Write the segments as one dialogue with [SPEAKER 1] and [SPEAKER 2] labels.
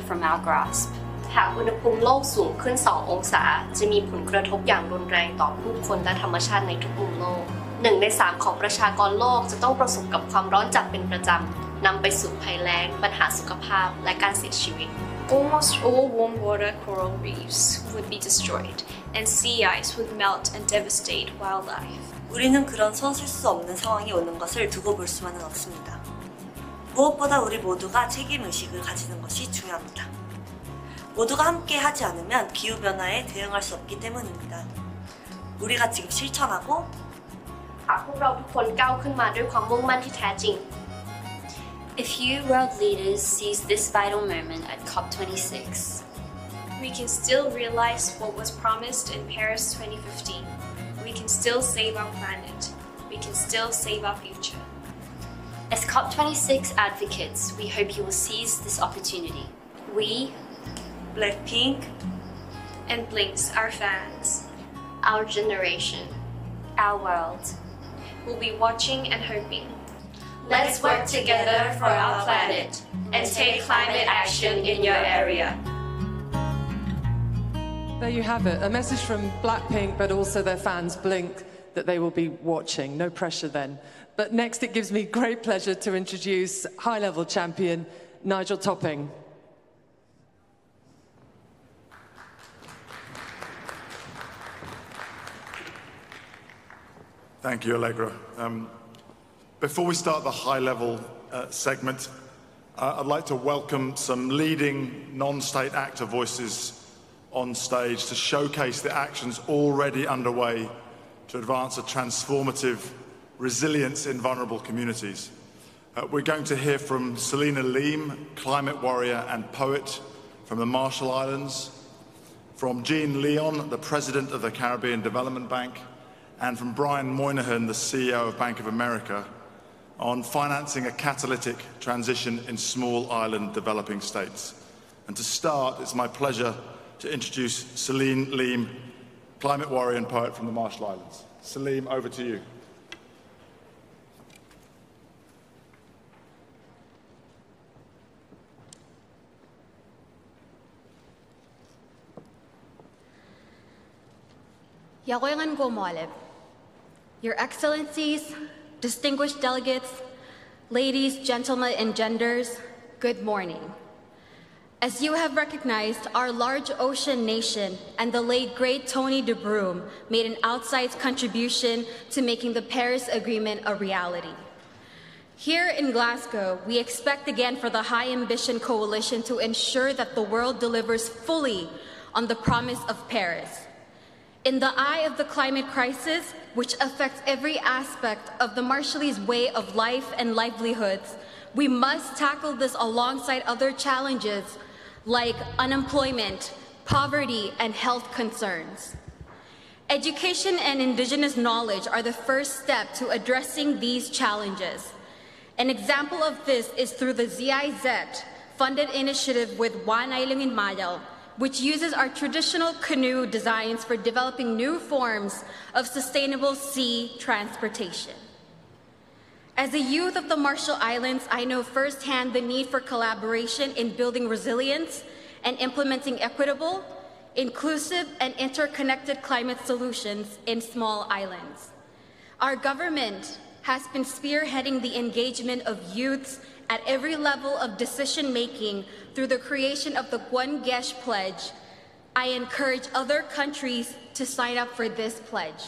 [SPEAKER 1] from our grasp.
[SPEAKER 2] หากอุณหภูมิโลกสูงขึ้น 2 องศาจะมีผลกระทบอย่างรุนแรงต่อผู้คนและธรรมชาติในทุกมุมโลก 1 ใน 3 ของประชากรโลกจะต้องประสบกับความร้อนจัดเป็นประจำนำไปสู่ภัยแล้งปัญหาสุขภาพและการเสียชีวิต
[SPEAKER 3] Almost all warm water coral reefs would be destroyed, and sea ice would melt and devastate wildlife.
[SPEAKER 4] 우리는 그런 서술 수 없는 상황이 오는 것을 두고 볼 수만은 없습니다. 무엇보다 우리 모두가 책임 의식을 가지는 것이 중요합니다. 모두가 함께 하지 않으면 기후 변화에 대응할 수 없기 때문입니다. 우리가 지금 실천하고
[SPEAKER 2] หากพวกเราทุกคนก้าวขึ้นมาด้วยความมุ่งมั่นที่แท้จริง
[SPEAKER 1] If you world leaders seize this vital moment at COP26,
[SPEAKER 3] we can still realize what was promised in Paris 2015. We can still save our planet. We can still save our future.
[SPEAKER 1] As COP26 advocates, we hope you will seize this opportunity. We,
[SPEAKER 4] Blackpink,
[SPEAKER 3] and Blinks, our fans,
[SPEAKER 2] our generation,
[SPEAKER 1] our world,
[SPEAKER 3] will be watching and hoping.
[SPEAKER 2] Let's work together for our planet and take climate action in your area.
[SPEAKER 5] There you have it, a message from Blackpink, but also their fans Blink, that they will be watching. No pressure then. But next it gives me great pleasure to introduce high-level champion Nigel Topping.
[SPEAKER 6] Thank you, Allegra. Before we start the high-level segment, I'd like to welcome some leading non-state actor voices on stage to showcase the actions already underway to advance a transformative resilience in vulnerable communities. We're going to hear from Selina Leem, climate warrior and poet from the Marshall Islands, from Jean Leon, the president of the Caribbean Development Bank, and from Brian Moynihan, the CEO of Bank of America, on financing a catalytic transition in small island developing states. And to start, it's my pleasure to introduce Celine Leem, climate warrior and poet from the Marshall Islands. Celine, over to you.
[SPEAKER 7] Your Excellencies, distinguished delegates, ladies, gentlemen, and genders, good morning. As you have recognized, our large ocean nation and the late great Tony de Bruym made an outsized contribution to making the Paris Agreement a reality. Here in Glasgow, we expect again for the High Ambition Coalition to ensure that the world delivers fully on the promise of Paris. In the eye of the climate crisis, which affects every aspect of the Marshallese way of life and livelihoods, we must tackle this alongside other challenges like unemployment, poverty, and health concerns. Education and indigenous knowledge are the first step to addressing these challenges. An example of this is through the ZIZ-funded initiative with One Island in Mayal, which uses our traditional canoe designs for developing new forms of sustainable sea transportation. As a youth of the Marshall Islands, I know firsthand the need for collaboration in building resilience and implementing equitable, inclusive, and interconnected climate solutions in small islands. Our government has been spearheading the engagement of youths at every level of decision-making through the creation of the Gwengesh Pledge. I encourage other countries to sign up for this pledge.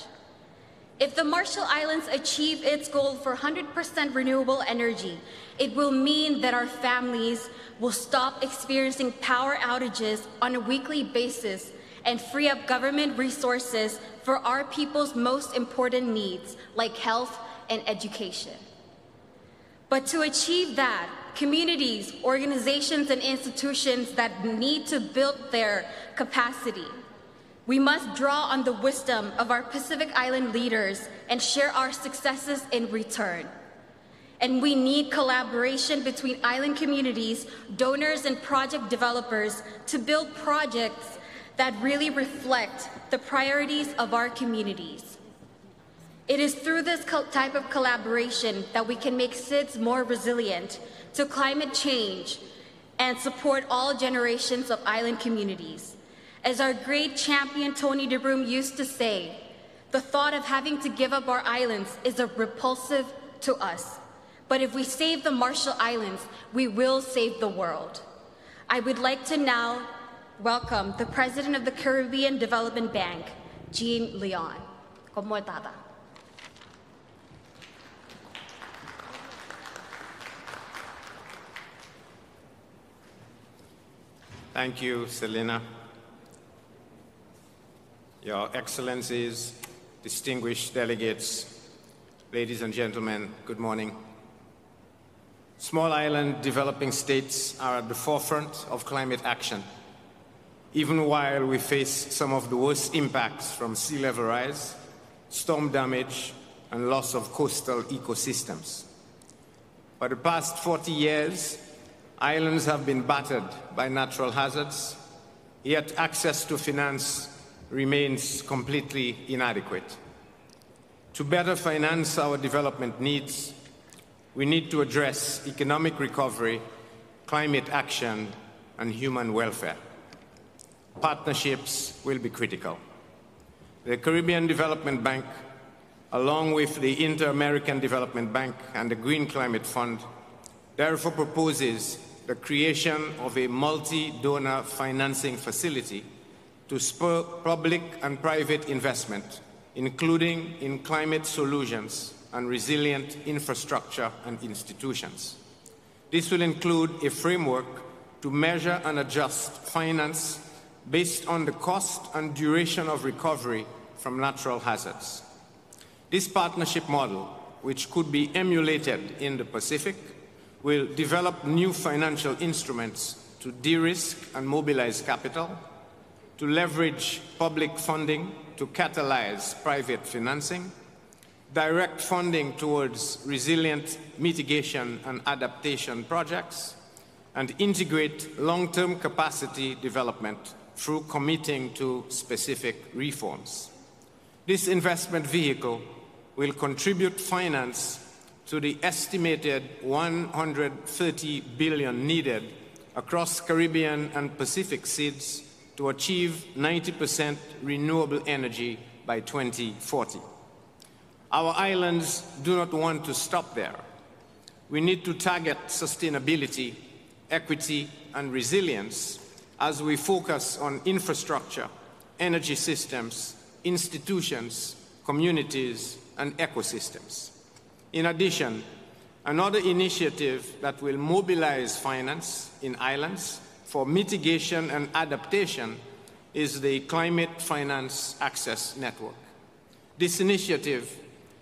[SPEAKER 7] If the Marshall Islands achieve its goal for 100% renewable energy, it will mean that our families will stop experiencing power outages on a weekly basis and free up government resources for our people's most important needs, like health and education. But to achieve that, communities, organizations, and institutions that need to build their capacity, we must draw on the wisdom of our Pacific Island leaders and share our successes in return. And we need collaboration between island communities, donors, and project developers to build projects that really reflect the priorities of our communities. It is through this type of collaboration that we can make SIDS more resilient to climate change and support all generations of island communities. As our great champion Tony de Broom used to say, the thought of having to give up our islands is repulsive to us. But if we save the Marshall Islands, we will save the world. I would like to now welcome the President of the Caribbean Development Bank, Jean Leon. Komortada.
[SPEAKER 8] Thank you, Selena. Your Excellencies, distinguished delegates, ladies and gentlemen, good morning. Small island developing states are at the forefront of climate action, even while we face some of the worst impacts from sea level rise, storm damage, and loss of coastal ecosystems. For the past 40 years, islands have been battered by natural hazards, yet access to finance remains completely inadequate. To better finance our development needs, we need to address economic recovery, climate action, and human welfare. Partnerships will be critical. The Caribbean Development Bank, along with the Inter-American Development Bank and the Green Climate Fund, therefore proposes the creation of a multi-donor financing facility to spur public and private investment, including in climate solutions and resilient infrastructure and institutions. This will include a framework to measure and adjust finance based on the cost and duration of recovery from natural hazards. This partnership model, which could be emulated in the Pacific, will develop new financial instruments to de-risk and mobilize capital, to leverage public funding to catalyze private financing, direct funding towards resilient mitigation and adaptation projects, and integrate long-term capacity development through committing to specific reforms. This investment vehicle will contribute finance to the estimated $130 billion needed across Caribbean and Pacific seas to achieve 90% renewable energy by 2040. Our islands do not want to stop there. We need to target sustainability, equity, and resilience as we focus on infrastructure, energy systems, institutions, communities, and ecosystems. In addition, another initiative that will mobilize finance in islands for mitigation and adaptation is the Climate Finance Access Network. This initiative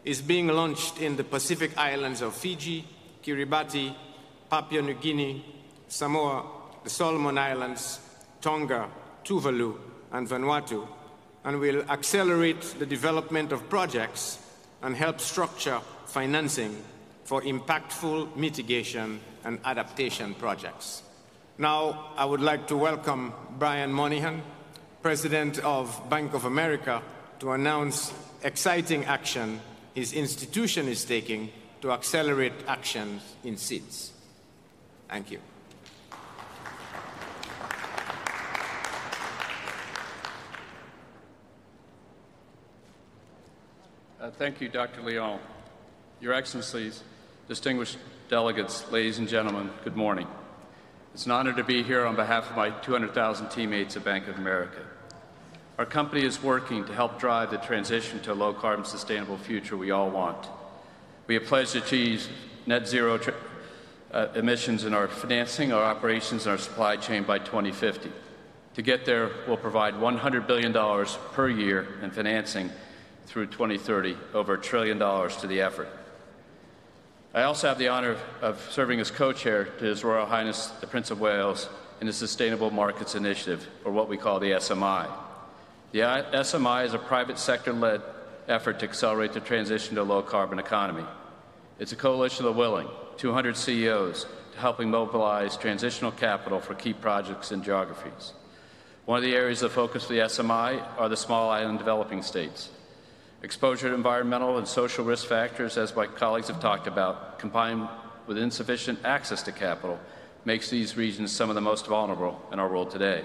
[SPEAKER 8] is being launched in the Pacific islands of Fiji, Kiribati, Papua New Guinea, Samoa, the Solomon Islands, Tonga, Tuvalu, and Vanuatu, and will accelerate the development of projects and help structure financing for impactful mitigation and adaptation projects. Now, I would like to welcome Brian Moynihan, President of Bank of America, to announce exciting action his institution is taking to accelerate action in SIDS. Thank you.
[SPEAKER 9] Thank you, Dr. Leon. Your Excellencies, distinguished delegates, ladies and gentlemen, good morning. It's an honor to be here on behalf of my 200,000 teammates at Bank of America. Our company is working to help drive the transition to a low-carbon, sustainable future we all want. We have pledged to achieve net zero emissions in our financing, our operations, and our supply chain by 2050. To get there, we'll provide $100 billion per year in financing through 2030, over $1 trillion to the effort. I also have the honor of serving as co-chair to His Royal Highness the Prince of Wales in the Sustainable Markets Initiative, or what we call the SMI. The SMI is a private sector-led effort to accelerate the transition to a low-carbon economy. It's a coalition of the willing, 200 CEOs, to helping mobilize transitional capital for key projects and geographies. One of the areas of focus for the SMI are the small island developing states. Exposure to environmental and social risk factors, as my colleagues have talked about, combined with insufficient access to capital, makes these regions some of the most vulnerable in our world today.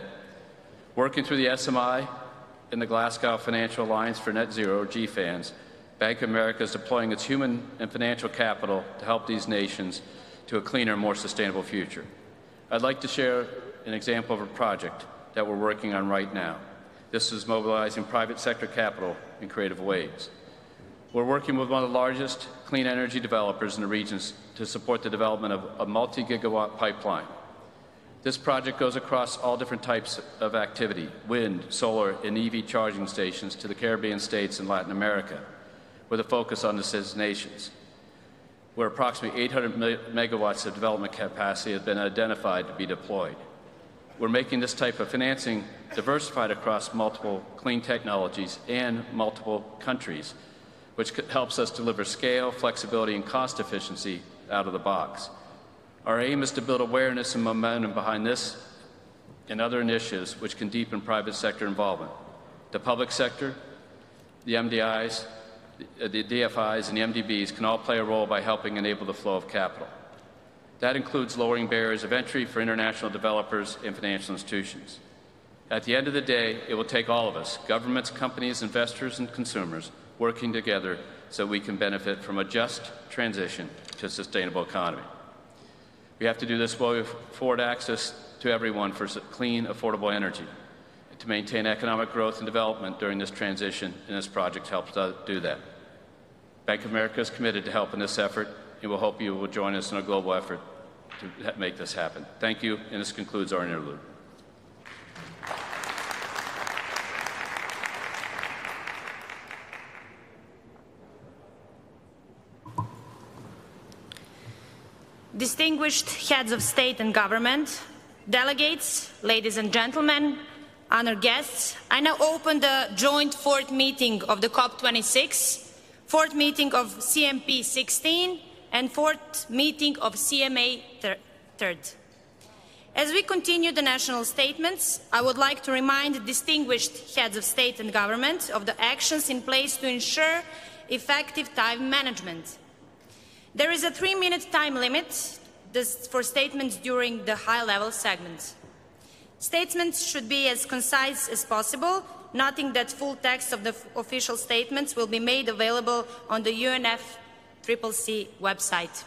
[SPEAKER 9] Working through the SMI and the Glasgow Financial Alliance for Net Zero, GFANZ, Bank of America is deploying its human and financial capital to help these nations to a cleaner, more sustainable future. I'd like to share an example of a project that we're working on right now. This is mobilizing private sector capital in creative ways. We're working with one of the largest clean energy developers in the regions to support the development of a multi-gigawatt pipeline. This project goes across all different types of activity, wind, solar, and EV charging stations to the Caribbean states and Latin America, with a focus on the citizen nations, where approximately 800 megawatts of development capacity has been identified to be deployed. We're making this type of financing diversified across multiple clean technologies and multiple countries, which helps us deliver scale, flexibility, and cost efficiency out of the box. Our aim is to build awareness and momentum behind this and other initiatives which can deepen private sector involvement. The public sector, the MDIs, the DFIs, and the MDBs can all play a role by helping enable the flow of capital. That includes lowering barriers of entry for international developers and financial institutions. At the end of the day, it will take all of us, governments, companies, investors, and consumers, working together so we can benefit from a just transition to a sustainable economy. We have to do this while we afford access to everyone for clean, affordable energy, to maintain economic growth and development during this transition, and this project helps do that. Bank of America is committed to helping this effort, and we'll hope you will join us in a global effort to make this happen. Thank you, and this concludes our interlude.
[SPEAKER 10] Distinguished heads of state and government, delegates, ladies and gentlemen, honored guests, I now open the joint fourth meeting of the COP26, fourth meeting of CMP 16, and fourth meeting of CMA 3rd. As we continue the national statements, I would like to remind distinguished heads of state and government of the actions in place to ensure effective time management. There is a 3-minute time limit for statements during the high-level segments. Statements should be as concise as possible, noting that full text of the official statements will be made available on the UNFCCC website.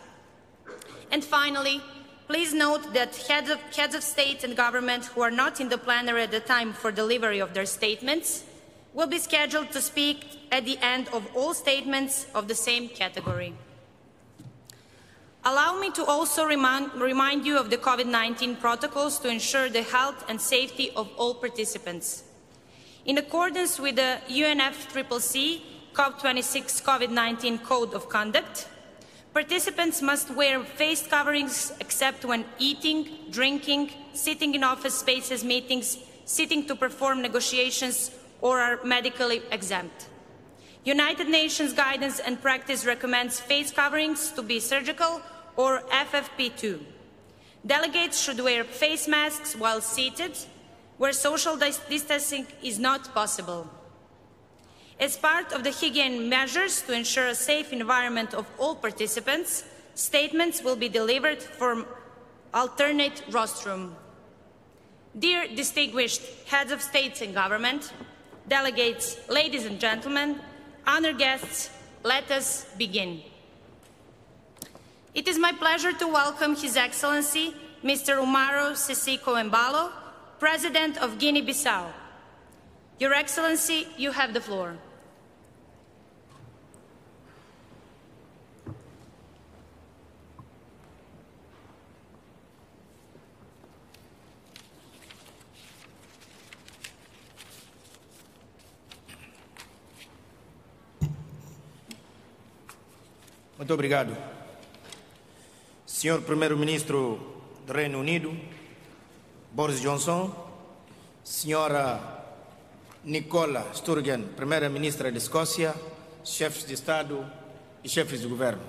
[SPEAKER 10] And finally, please note that heads of state and government who are not in the plenary at the time for delivery of their statements will be scheduled to speak at the end of all statements of the same category. Allow me to also remind you of the COVID-19 protocols to ensure the health and safety of all participants. In accordance with the UNFCCC COP26 COVID-19 Code of Conduct, participants must wear face coverings except when eating, drinking, sitting in office spaces, meetings, sitting to perform negotiations, or are medically exempt. United Nations guidance and practice recommends face coverings to be surgical or FFP2. Delegates should wear face masks while seated, where social distancing is not possible. As part of the hygiene measures to ensure a safe environment of all participants, statements will be delivered from alternate rostrum. Dear distinguished heads of states and government, delegates, ladies and gentlemen, honored guests, let us begin. It is my pleasure to welcome His Excellency, Mr. Umaro Sissoco Embalo, President of Guinea-Bissau. Your Excellency, you have the floor.
[SPEAKER 11] Muito obrigado. Senhor Primeiro-Ministro do Reino Unido, Boris Johnson, Senhora Nicola Sturgeon, Primeira-Ministra da Escócia, chefes de Estado e chefes de Governo,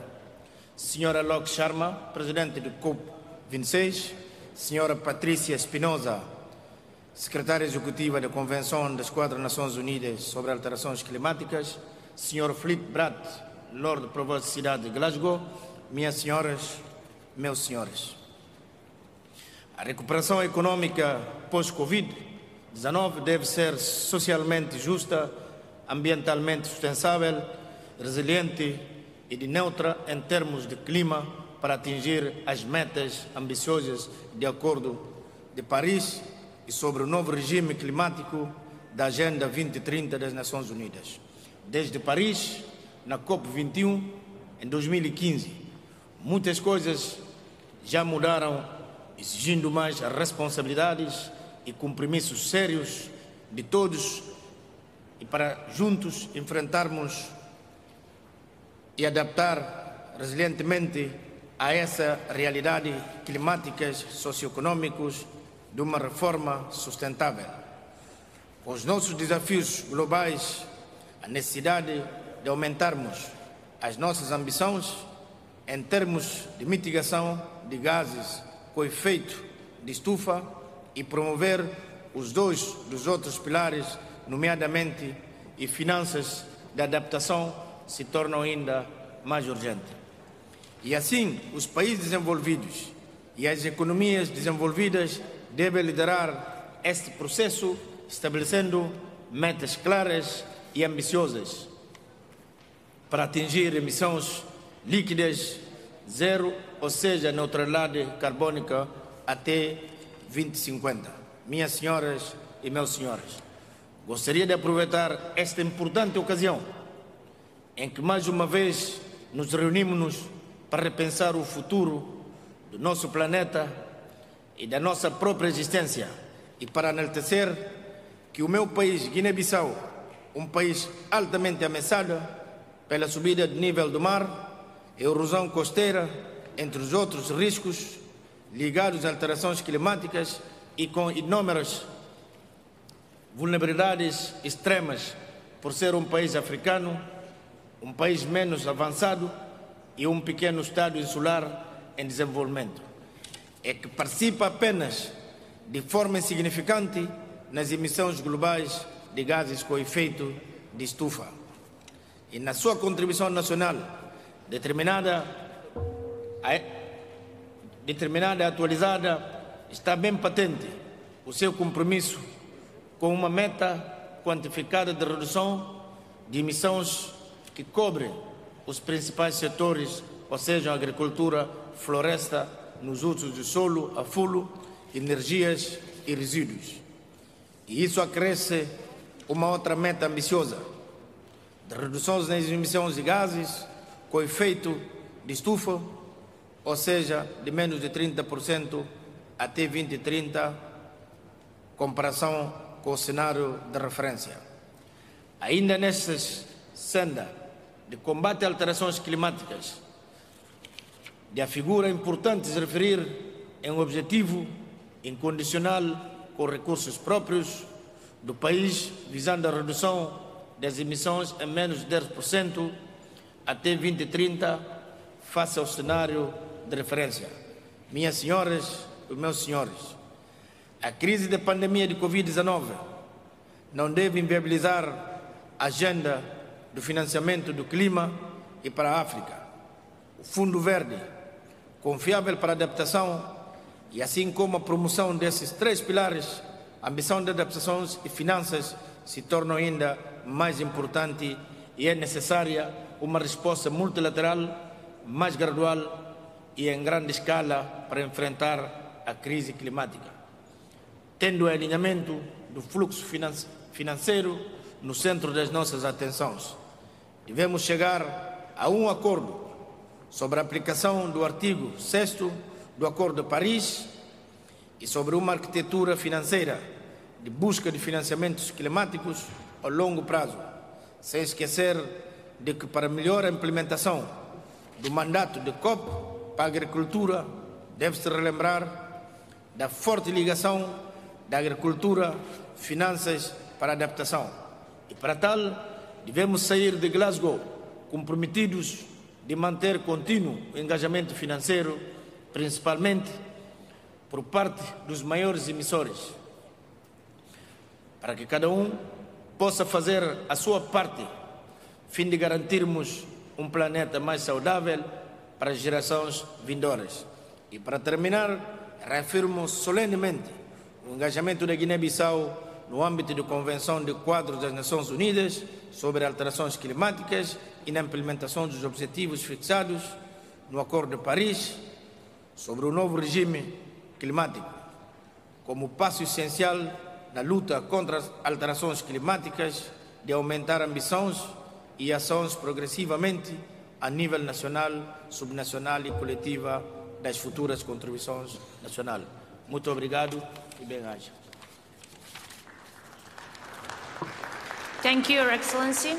[SPEAKER 11] Senhora Lok Sharma, Presidente do COP26, Senhora Patrícia Espinosa, Secretária Executiva da Convenção das 4 Nações Unidas sobre Alterações Climáticas, Senhor Philip Bratt, Lord Provost da cidade de Glasgow, minhas senhoras, meus senhores. A recuperação econômica pós-Covid-19 deve ser socialmente justa, ambientalmente sustentável, resiliente e neutra em termos de clima para atingir as metas ambiciosas de Acordo de Paris e sobre o novo regime climático da Agenda 2030 das Nações Unidas. Desde Paris, na COP26, em 2015, muitas coisas já mudaram, exigindo mais responsabilidades e compromissos sérios de todos e para juntos enfrentarmos e adaptar resilientemente a essa realidade climáticas socioeconômicos de uma reforma sustentável. Os nossos desafios globais, a necessidade de aumentarmos as nossas ambições em termos de mitigação de gases com efeito de estufa e promover os dois dos outros pilares, nomeadamente e finanças de adaptação, se tornam ainda mais urgentes. E assim, os países desenvolvidos e as economias desenvolvidas devem liderar este processo, estabelecendo metas claras e ambiciosas para atingir emissões líquidas zero, ou seja, neutralidade carbônica até 2050. Minhas senhoras e meus senhores, gostaria de aproveitar esta importante ocasião em que mais uma vez nos reunimos para repensar o futuro do nosso planeta e da nossa própria existência e para enaltecer que o meu país, Guiné-Bissau, um país altamente ameaçado pela subida de nível do mar, erosão costeira, entre os outros riscos ligados a alterações climáticas e com inúmeras vulnerabilidades extremas por ser um país africano, um país menos avançado e um pequeno estado insular em desenvolvimento, é que participa apenas de forma insignificante nas emissões globais de gases com efeito de estufa. E na sua contribuição nacional, determinada e atualizada, está bem patente o seu compromisso com uma meta quantificada de redução de emissões que cobre os principais setores, ou seja, a agricultura, floresta, nos usos de solo, a fulo, energias e resíduos. E isso acresce uma outra meta ambiciosa de reduções nas emissões de gases com efeito de estufa, ou seja, de menos de 30% até 2030, comparação com o cenário de referência. Ainda nesta senda de combate a alterações climáticas, de a figura importante se referir em um objetivo incondicional com recursos próprios do país, visando a redução das emissões em menos de 10% até 2030, face ao cenário de referência. Minhas senhoras e meus senhores, a crise da pandemia de Covid-19 não deve inviabilizar a agenda do financiamento do clima e para a África. O Fundo Verde, confiável para a adaptação, e assim como a promoção desses três pilares, a ambição de adaptações e finanças se tornam ainda mais importante e é necessária uma resposta multilateral, mais gradual e em grande escala para enfrentar a crise climática, tendo o alinhamento do fluxo financeiro no centro das nossas atenções. Devemos chegar a um acordo sobre a aplicação do artigo 6º do Acordo de Paris e sobre uma arquitetura financeira de busca de financiamentos climáticos a longo prazo, sem esquecer de que para melhor implementação do mandato de COP para a agricultura deve-se relembrar da forte ligação da agricultura, finanças para a adaptação. E para tal, devemos sair de Glasgow comprometidos de manter contínuo o engajamento financeiro, principalmente por parte dos maiores emissores, para que cada um possa fazer a sua parte, a fim de garantirmos um planeta mais saudável para as gerações vindouras. E para terminar, reafirmo solenemente o engajamento da Guiné-Bissau no âmbito da Convenção de Quadro das Nações Unidas sobre alterações climáticas e na implementação dos objetivos fixados no Acordo de Paris sobre o novo regime climático, como passo essencial na luta contra as alterações climáticas, de aumentar ambições e ações progressivamente a nível nacional, subnacional e coletiva das futuras contribuições nacionais. Muito obrigado e bem-aja.
[SPEAKER 10] Thank you, Your Excellency.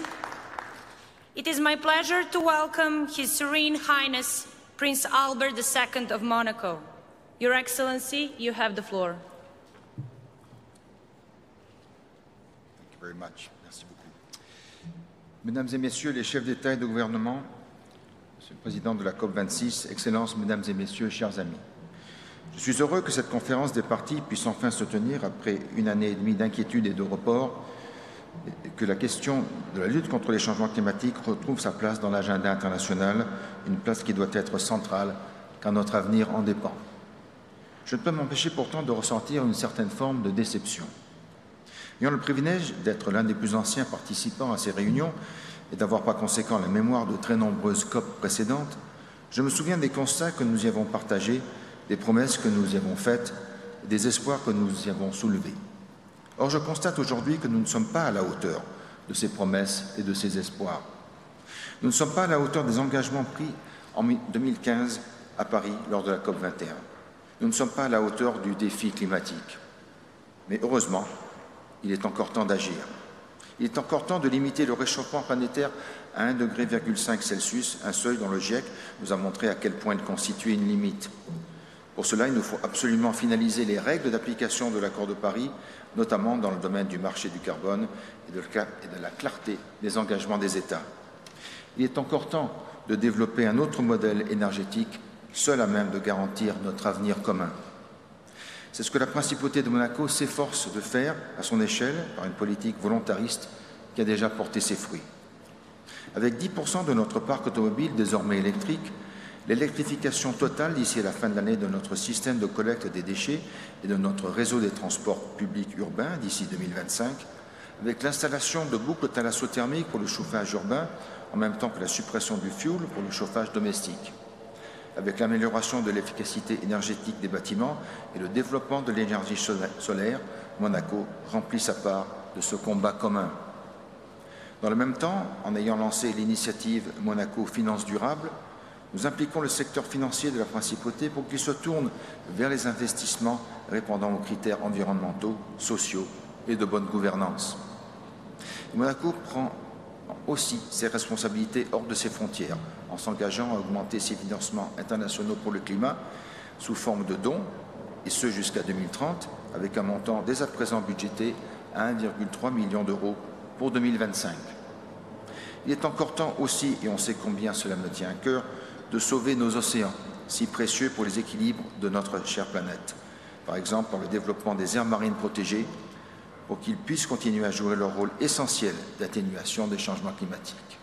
[SPEAKER 10] It is my pleasure to welcome His Serene Highness Prince Albert II of Monaco. Your Excellency, you have the floor.
[SPEAKER 12] Thank you very much. Merci beaucoup. Mesdames et Messieurs les chefs d'État et de gouvernement, Monsieur le Président de la COP26, Excellences, Mesdames et Messieurs, chers amis. Je suis heureux que cette conférence des partis puisse enfin se tenir après une année et demie d'inquiétude et de report, et que la question de la lutte contre les changements climatiques retrouve sa place dans l'agenda international, une place qui doit être centrale, car notre avenir en dépend. Je ne peux m'empêcher pourtant de ressentir une certaine forme de déception. Ayant le privilège d'être l'un des plus anciens participants à ces réunions et d'avoir par conséquent la mémoire de très nombreuses COP précédentes, je me souviens des constats que nous y avons partagés, des promesses que nous y avons faites et des espoirs que nous y avons soulevés. Or, je constate aujourd'hui que nous ne sommes pas à la hauteur de ces promesses et de ces espoirs. Nous ne sommes pas à la hauteur des engagements pris en 2015 à Paris lors de la COP21. Nous ne sommes pas à la hauteur du défi climatique. Mais heureusement, il est encore temps d'agir. Il est encore temps de limiter le réchauffement planétaire à 1,5 degré Celsius, un seuil dont le GIEC nous a montré à quel point il constituait une limite. Pour cela, il nous faut absolument finaliser les règles d'application de l'accord de Paris, notamment dans le domaine du marché du carbone et de la clarté des engagements des États. Il est encore temps de développer un autre modèle énergétique, seul à même de garantir notre avenir commun. C'est ce que la principauté de Monaco s'efforce de faire à son échelle par une politique volontariste qui a déjà porté ses fruits. Avec 10% de notre parc automobile désormais électrique, l'électrification totale d'ici à la fin de l'année de notre système de collecte des déchets et de notre réseau des transports publics urbains d'ici 2025, avec l'installation de boucles thalassothermiques pour le chauffage urbain, en même temps que la suppression du fioul pour le chauffage domestique, avec l'amélioration de l'efficacité énergétique des bâtiments et le développement de l'énergie solaire, Monaco remplit sa part de ce combat commun. Dans le même temps, en ayant lancé l'initiative Monaco Finance Durable, nous impliquons le secteur financier de la principauté pour qu'il se tourne vers les investissements répondant aux critères environnementaux, sociaux et de bonne gouvernance. Et Monaco prend aussi ses responsabilités hors de ses frontières, en s'engageant à augmenter ses financements internationaux pour le climat sous forme de dons, et ce jusqu'à 2030, avec un montant dès à présent budgété à 1,3 million d'euros pour 2025. Il est encore temps aussi, et on sait combien cela me tient à cœur, de sauver nos océans, si précieux pour les équilibres de notre chère planète. Par exemple, par le développement des aires marines protégées, pour qu'ils puissent continuer à jouer leur rôle essentiel d'atténuation des changements climatiques.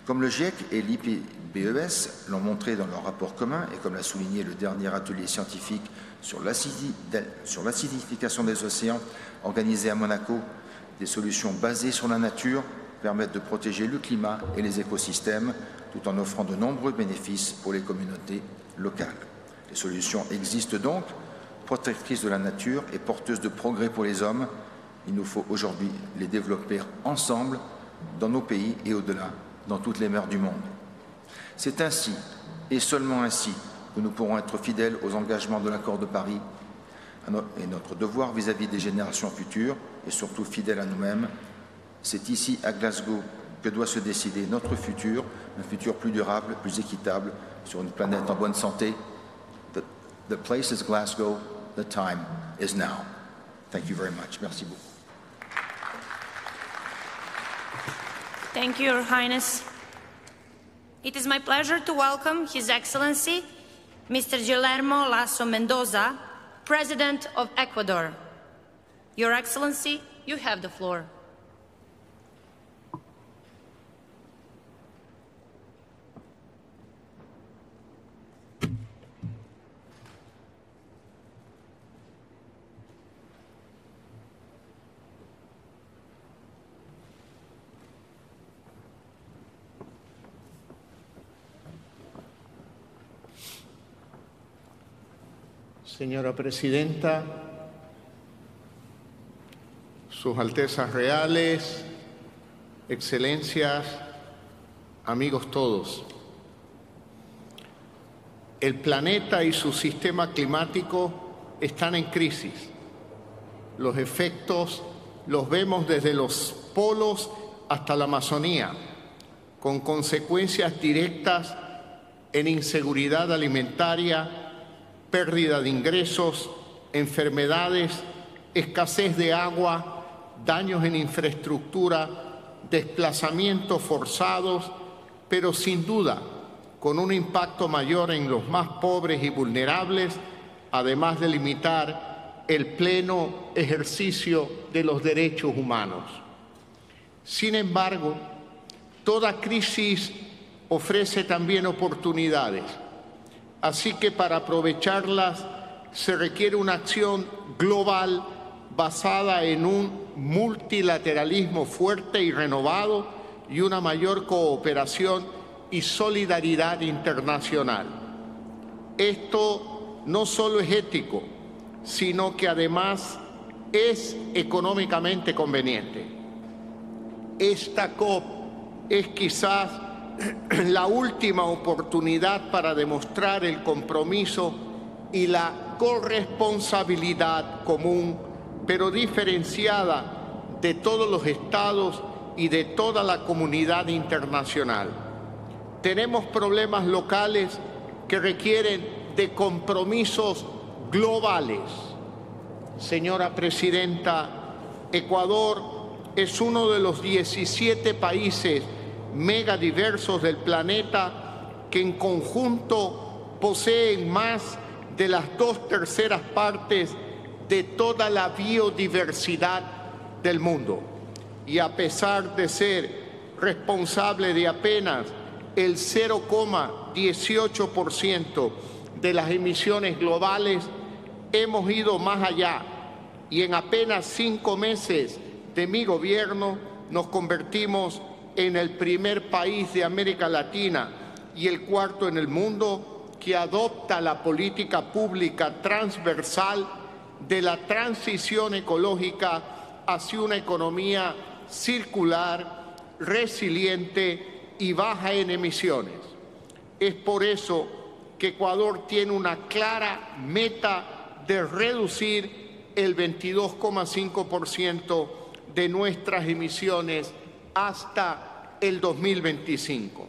[SPEAKER 12] Comme le GIEC et l'IPBES l'ont montré dans leur rapport commun, et comme l'a souligné le dernier atelier scientifique sur l'acidification des océans organisé à Monaco, des solutions basées sur la nature permettent de protéger le climat et les écosystèmes, tout en offrant de nombreux bénéfices pour les communautés locales. Les solutions existent donc, protectrices de la nature et porteuses de progrès pour les hommes. Il nous faut aujourd'hui les développer ensemble, dans nos pays et au-delà, dans toutes les mers du monde. C'est ainsi, et seulement ainsi, que nous pourrons être fidèles aux engagements de l'accord de Paris et notre devoir vis-à-vis des générations futures, et surtout fidèles à nous-mêmes. C'est ici, à Glasgow, que doit se décider notre futur, un futur plus durable, plus équitable, sur une planète en bonne santé. The place is Glasgow, the time is now. Thank you very much. Merci beaucoup.
[SPEAKER 10] Thank you, Your Highness. It is my pleasure to welcome His Excellency, Mr. Guillermo Lasso Mendoza, President of Ecuador. Your Excellency, you have the floor.
[SPEAKER 8] Señora Presidenta, Sus Altezas Reales, Excelencias, amigos todos. El planeta y su sistema climático están en crisis. Los efectos los vemos desde los polos hasta la Amazonía, con consecuencias directas en inseguridad alimentaria, pérdida de ingresos, enfermedades, escasez de agua, daños en infraestructura, desplazamientos forzados, pero sin duda con un impacto mayor en los más pobres y vulnerables, además de limitar el pleno ejercicio de los derechos humanos. Sin embargo, toda crisis ofrece también oportunidades, así que para aprovecharlas se requiere una acción global basada en un multilateralismo fuerte y renovado y una mayor cooperación y solidaridad internacional. Esto no solo es ético, sino que además es económicamente conveniente. Esta COP es quizás la última oportunidad para demostrar el compromiso y la corresponsabilidad común, pero diferenciada, de todos los estados y de toda la comunidad internacional. Tenemos problemas locales que requieren de compromisos globales. Señora Presidenta, Ecuador es uno de los 17 países megadiversos del planeta que en conjunto poseen más de las 2/3 partes de toda la biodiversidad del mundo. Y a pesar de ser responsable de apenas el 0,18% de las emisiones globales, hemos ido más allá y en apenas 5 meses de mi gobierno nos convertimos en el primer país de América Latina y el cuarto en el mundo que adopta la política pública transversal de la transición ecológica hacia una economía circular, resiliente y baja en emisiones. Es por eso que Ecuador tiene una clara meta de reducir el 22,5% de nuestras emisiones hasta el 2025.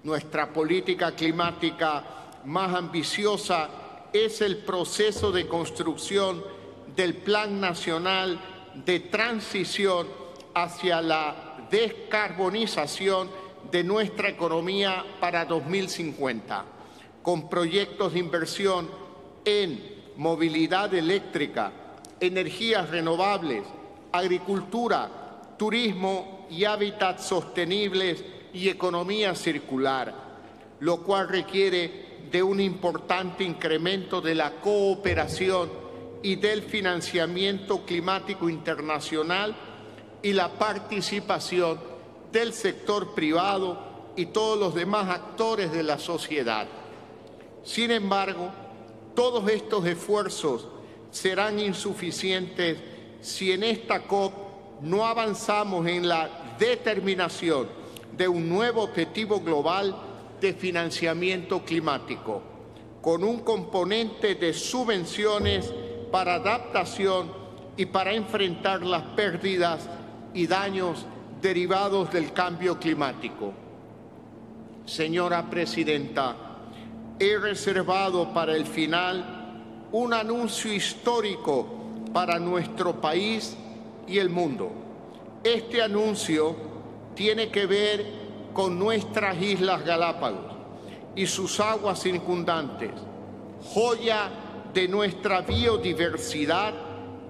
[SPEAKER 8] Nuestra política climática más ambiciosa es el proceso de construcción del Plan Nacional de Transición hacia la descarbonización de nuestra economía para 2050, con proyectos de inversión en movilidad eléctrica, energías renovables, agricultura, turismo y hábitats sostenibles y economía circular, lo cual requiere de un importante incremento de la cooperación y del financiamiento climático internacional y la participación del sector privado y todos los demás actores de la sociedad. Sin embargo, todos estos esfuerzos serán insuficientes si en esta COP no avanzamos en la determinación de un nuevo objetivo global de financiamiento climático, con un componente de subvenciones para adaptación y para enfrentar las pérdidas y daños derivados del cambio climático. Señora Presidenta, he reservado para el final un anuncio histórico para nuestro país y el mundo. Este anuncio tiene que ver con nuestras Islas Galápagos y sus aguas circundantes, joya de nuestra biodiversidad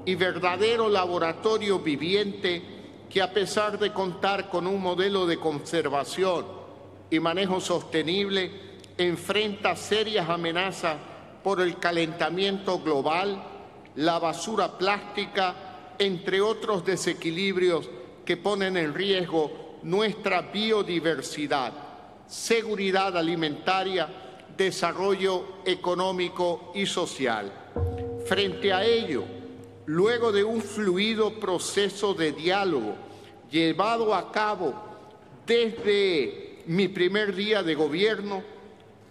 [SPEAKER 8] y verdadero laboratorio viviente que, a pesar de contar con un modelo de conservación y manejo sostenible, enfrenta serias amenazas por el calentamiento global, la basura plástica, entre otros desequilibrios que ponen en riesgo nuestra biodiversidad, seguridad alimentaria, desarrollo económico y social. Frente a ello, luego de un fluido proceso de diálogo llevado a cabo desde mi primer día de gobierno,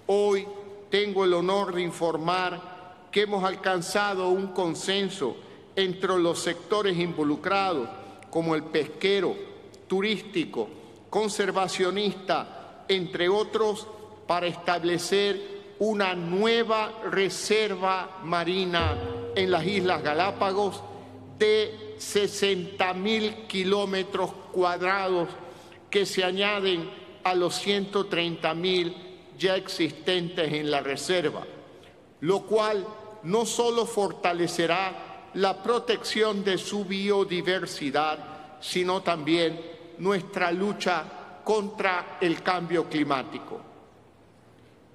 [SPEAKER 8] hoy tengo el honor de informar que hemos alcanzado un consenso entre los sectores involucrados, como el pesquero, turístico, conservacionista, entre otros, para establecer una nueva reserva marina en las Islas Galápagos de 60.000 kilómetros cuadrados que se añaden a los 130.000 ya existentes en la reserva, lo cual no solo fortalecerá la protección de su biodiversidad, sino también nuestra lucha contra el cambio climático.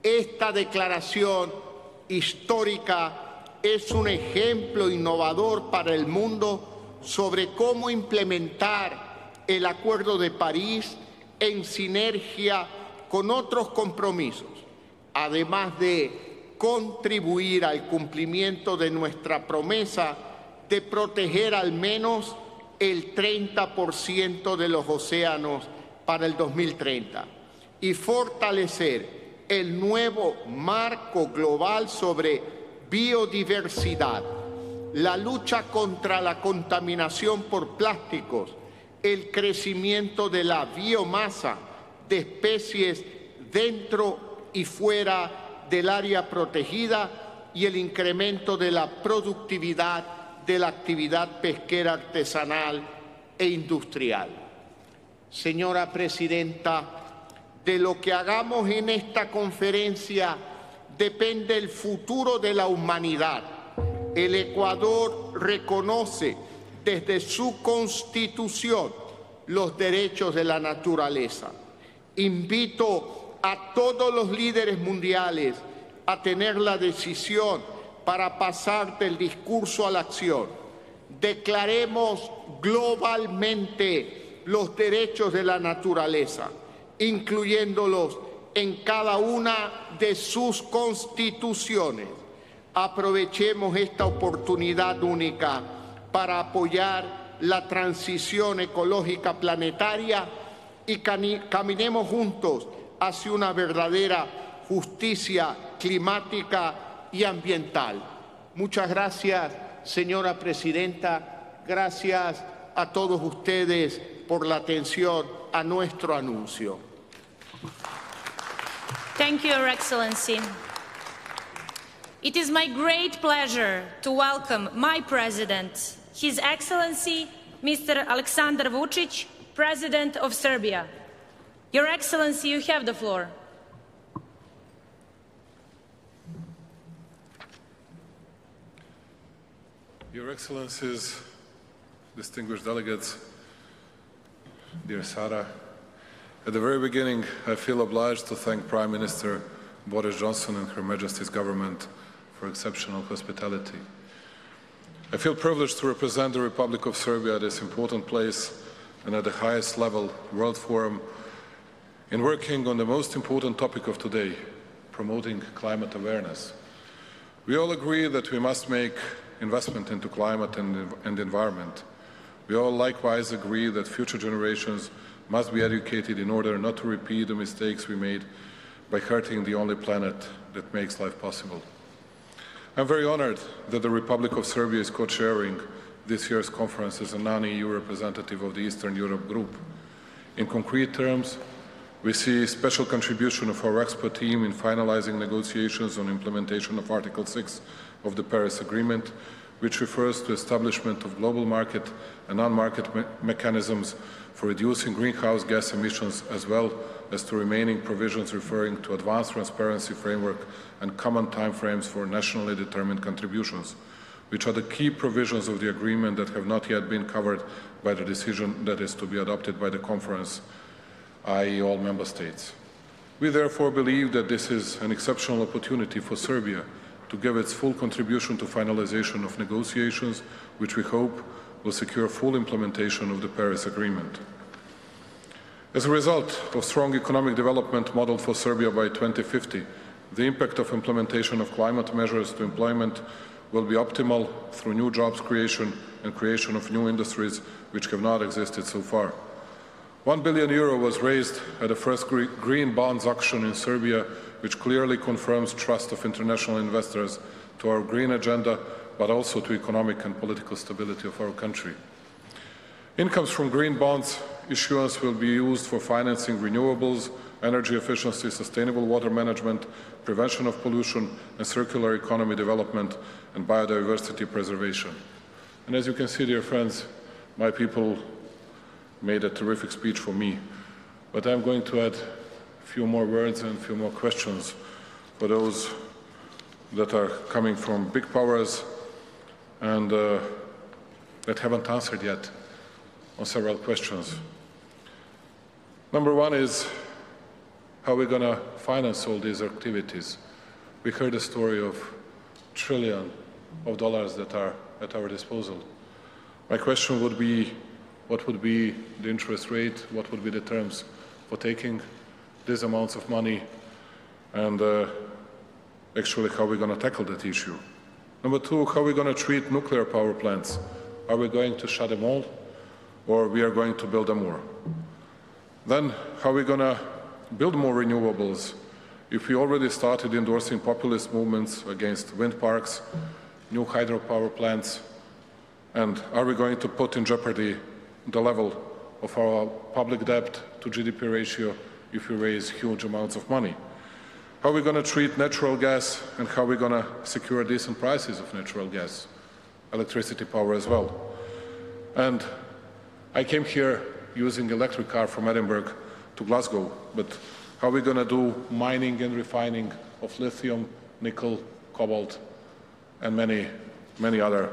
[SPEAKER 8] Esta declaración histórica es un ejemplo innovador para el mundo sobre cómo implementar el Acuerdo de París en sinergia con otros compromisos, además de contribuir al cumplimiento de nuestra promesa de proteger al menos el 30% de los océanos para el 2030 y fortalecer el nuevo marco global sobre biodiversidad, la lucha contra la contaminación por plásticos, el crecimiento de la biomasa de especies dentro y fuera del área protegida y el incremento de la productividad de la actividad pesquera artesanal e industrial. Señora Presidenta, de lo que hagamos en esta conferencia depende el futuro de la humanidad. El Ecuador reconoce desde su Constitución los derechos de la naturaleza. Invito a todos los líderes mundiales a tener la decisión para pasar del discurso a la acción. Declaremos globalmente los derechos de la naturaleza, incluyéndolos en cada una de sus constituciones. Aprovechemos esta oportunidad única para apoyar la transición ecológica planetaria y caminemos juntos hacia una verdadera justicia climática y ambiental. Muchas gracias, señora Presidenta. Gracias a todos ustedes por la atención a nuestro anuncio.
[SPEAKER 10] Thank you, Your Excellency. It is my great pleasure to welcome my President, His Excellency, Mr. Aleksandar Vučić, President of Serbia. Your Excellency, you have the floor.
[SPEAKER 13] Your Excellencies, distinguished delegates, dear Sarah, at the very beginning, I feel obliged to thank Prime Minister Boris Johnson and Her Majesty's government for exceptional hospitality. I feel privileged to represent the Republic of Serbia at this important place and at the highest level World Forum in working on the most important topic of today, promoting climate awareness. We all agree that we must make investment into climate and environment. We all likewise agree that future generations must be educated in order not to repeat the mistakes we made by hurting the only planet that makes life possible. I'm very honored that the Republic of Serbia is co-chairing this year's conference as a non-EU representative of the Eastern Europe group. In concrete terms, we see a special contribution of our expert team in finalizing negotiations on implementation of Article 6 of the Paris Agreement, which refers to establishment of global market and non-market mechanisms for reducing greenhouse gas emissions, as well as to remaining provisions referring to advanced transparency framework and common timeframes for nationally determined contributions, which are the key provisions of the agreement that have not yet been covered by the decision that is to be adopted by the conference, i.e. all member states. We therefore believe that this is an exceptional opportunity for Serbia to give its full contribution to finalization of negotiations, which we hope will secure full implementation of the Paris Agreement. As a result of strong economic development modeled for Serbia by 2050, the impact of implementation of climate measures to employment will be optimal through new jobs creation and creation of new industries which have not existed so far. €1 billion was raised at the first green bonds auction in Serbia, which clearly confirms trust of international investors to our green agenda, but also to economic and political stability of our country. Incomes from green bonds issuance will be used for financing renewables, energy efficiency, sustainable water management, prevention of pollution, and circular economy development and biodiversity preservation. And as you can see, dear friends, my people made a terrific speech for me, but I'm going to add a few more words and a few more questions for those that are coming from big powers and that haven't answered yet on several questions. Number one is how we're going to finance all these activities. We heard a story of $1 trillion that are at our disposal. My question would be, what would be the interest rate? What would be the terms for taking these amounts of money? And actually, how are we going to tackle that issue? Number two, how are we going to treat nuclear power plants? Are we going to shut them all, or we are going to build them more? Then, how are we going to build more renewables if we already started endorsing populist movements against wind parks, new hydropower plants, and are we going to put in jeopardy the level of our public debt to GDP ratio if we raise huge amounts of money? How are we going to treat natural gas, and how are we going to secure decent prices of natural gas, electricity power as well? And I came here using electric car from Edinburgh to Glasgow, but how are we going to do mining and refining of lithium, nickel, cobalt, and many, many other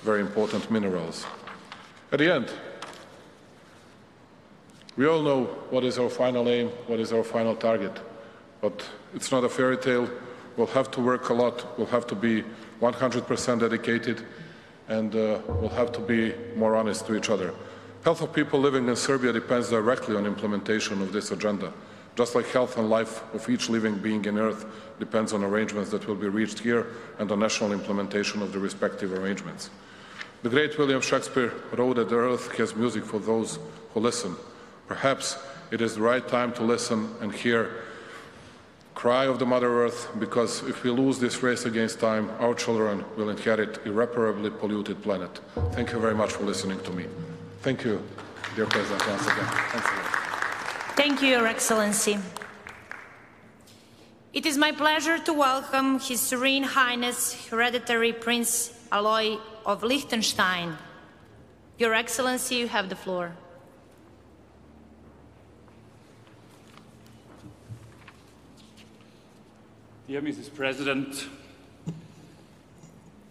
[SPEAKER 13] very important minerals? At the end, we all know what is our final aim, what is our final target, but it's not a fairy tale. We'll have to work a lot, we'll have to be 100% dedicated, and we'll have to be more honest to each other. Health of people living in Serbia depends directly on implementation of this agenda, just like health and life of each living being on Earth depends on arrangements that will be reached here and on national implementation of the respective arrangements. The great William Shakespeare wrote that the earth has music for those who listen. Perhaps it is the right time to listen and hear cry of the Mother Earth, because if we lose this race against time, our children will inherit irreparably polluted planet. Thank you very much for listening to me. Thank you, dear President, once again. Thanks a lot.
[SPEAKER 10] Thank you, Your Excellency. It is my pleasure to welcome His Serene Highness Hereditary Prince Aloy of Liechtenstein. Your Excellency, you have the floor.
[SPEAKER 14] Dear Mrs. President,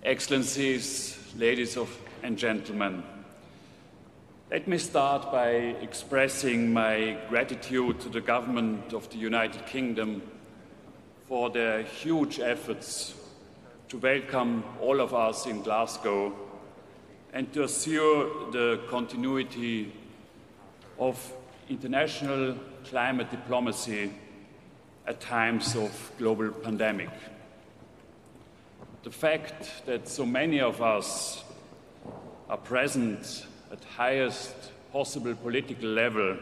[SPEAKER 14] Excellencies, ladies and gentlemen, let me start by expressing my gratitude to the government of the United Kingdom for their huge efforts to welcome all of us in Glasgow and to assure the continuity of international climate diplomacy at times of global pandemic. The fact that so many of us are present at highest possible political level